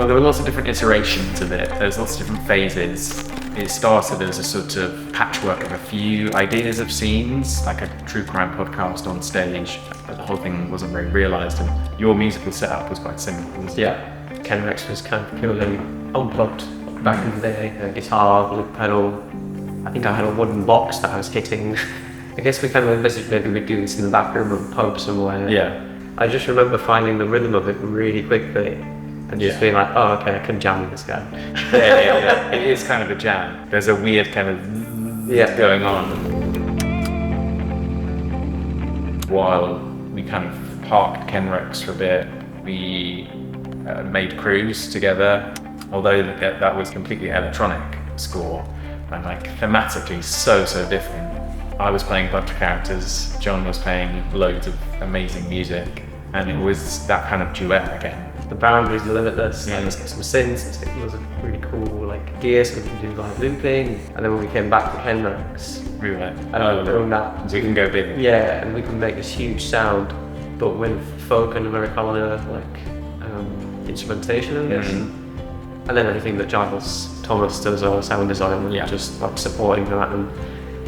Well, there were lots of different iterations of it. There's lots of different phases. It started as a sort of patchwork of a few ideas of scenes, like a true crime podcast on stage, but the whole thing wasn't very realised, and your musical setup was quite simple, wasn't it? Yeah, KENREX was kind of purely unplugged back in the day. A guitar, loop pedal. I think I had a wooden box that I was hitting. I guess we kind of envisaged maybe we'd do this in the back room of a pub somewhere. Yeah. I just remember finding the rhythm of it really quickly and just being like, oh, okay, I can jam with this guy. Yeah. It is kind of a jam. There's a weird kind of going on. While we kind of parked KENREX for a bit, we made Cruise together, although that was completely electronic score and like thematically so different. I was playing a bunch of characters, John was playing loads of amazing music, and it was that kind of duet again. The boundaries are limitless. Like, let's get some synths. It was a really cool like gear, so we can do like looping. And then when we came back to KENREX, We were like, own that. so we can go big. Yeah, and we can make this huge sound, but with folk and Americana like instrumentation in this. And then everything that Giles Thomas does, our sound design, and just like supporting that, and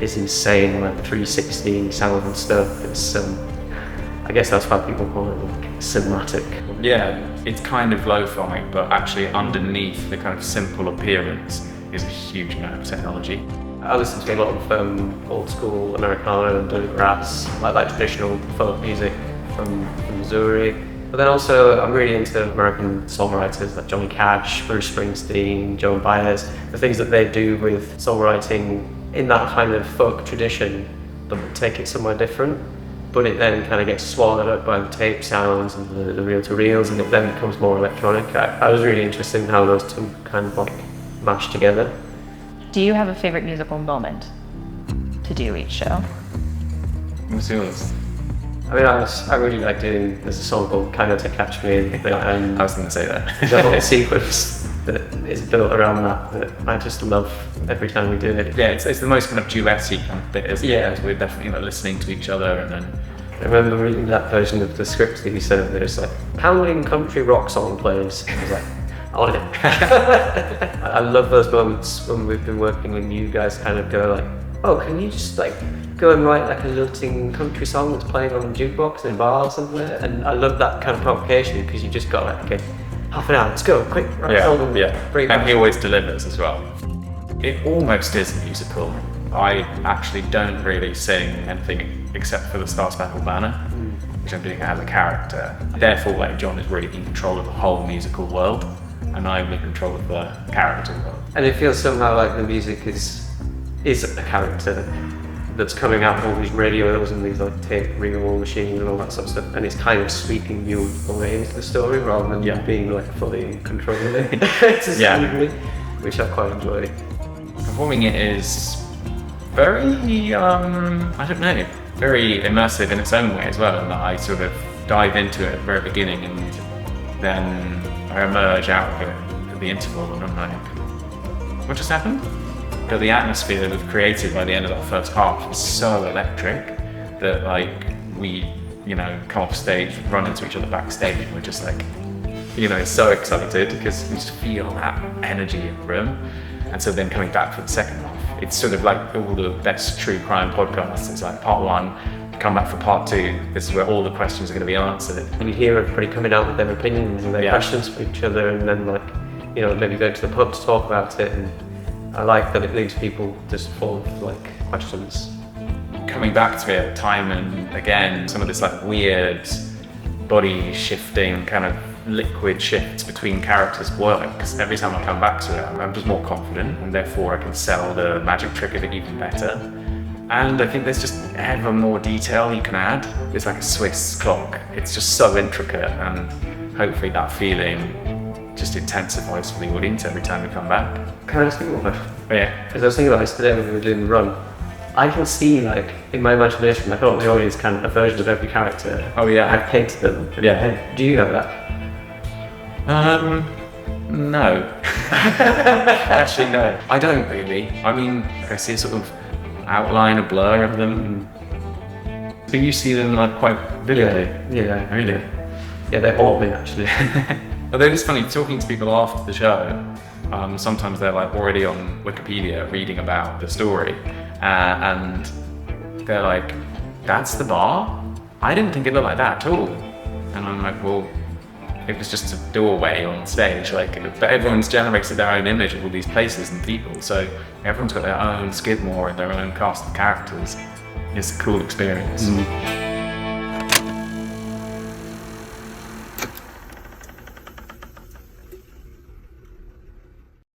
it's insane, like 360 sound and stuff. It's I guess that's why people call it like cinematic. Yeah, it's kind of lo-fi, but actually underneath the kind of simple appearance is a huge amount of technology. I listen to a lot of old school Americana and bluegrass, like traditional folk music from Missouri. But then also I'm really into American songwriters like Johnny Cash, Bruce Springsteen, Joan Baez, the things that they do with songwriting in that kind of folk tradition, but take it somewhere different. But it then kind of gets swallowed up by the tape sounds and the reel-to-reels, and it then becomes more electronic. I was really interested in how those two kind of like mash together. Do you have a favorite musical moment to do each show? What's yours? I mean, I really like doing, there's a song called Kinda to Catch Me, and I was going to say that. the whole sequence that is built around that I just love every time we do it. Yeah, it's the most kind of duet-y kind of bit, isn't it? Yeah. We're definitely like listening to each other, and then I remember reading that version of the script that he said, there's like, pounding country rock song plays. I was like, I want it. I love those moments when we've been working and you guys kind of go like, oh, can you just like go and write like a lilting country song that's playing on a jukebox in a bar or something? And I love that kind of provocation because you just got like, okay, half an hour, let's go, quick. Right, and he always delivers as well. It almost is a musical. I actually don't really sing anything except for the Star Spangled Banner, which I'm doing as a character. Therefore, like, John is really in control of the whole musical world, and I'm in control of the character world. And it feels somehow like the music is a character that's coming out of all these radios and these like tape reel machines and all that sort of stuff, and it's kind of sweeping you away into the story rather than you being like fully in control of it. Which I quite enjoy. Performing it is very, I don't know, very immersive in its own way as well, and I sort of dive into it at the very beginning and then I emerge out of it at the interval and I'm like, what just happened? But the atmosphere that was created by the end of that first half is so electric that like we, come off stage, run into each other backstage and we're just like, so excited because we just feel that energy in the room. And so then coming back for the second half, it's sort of like all the best true crime podcasts. It's like part one, come back for part two. This is where all the questions are going to be answered. And you hear everybody coming out with their opinions and their questions for each other, and then like, maybe go to the pub to talk about it. And I like that it leaves people just full of like questions. Coming back to it time and again, some of this like weird body shifting kind of liquid shifts between characters works. Every time I come back to it, I'm just more confident and therefore I can sell the magic trick of it even better. And I think there's just ever more detail you can add. It's like a Swiss clock. It's just so intricate, and hopefully that feeling just intensifies for the audience every time we come back. Can I ask you one? Yeah. Because I was thinking about this today when we were doing the run. I can see, like, in my imagination, I thought the audience kind of a version of every character. Oh yeah. I've painted them. Yeah. Do you have that? No. Actually, no. I don't really. I mean, I see a sort of outline, a blur of them. So you see them like quite vividly? Yeah. Really? Yeah, they haunt me actually. Although it's funny, talking to people after the show, sometimes they're like already on Wikipedia reading about the story, and they're like, that's the bar? I didn't think it looked like that at all. And I'm like, well, it was just a doorway on stage, like, but everyone's generated their own image of all these places and people, so everyone's got their own Skidmore and their own cast of characters. It's a cool experience.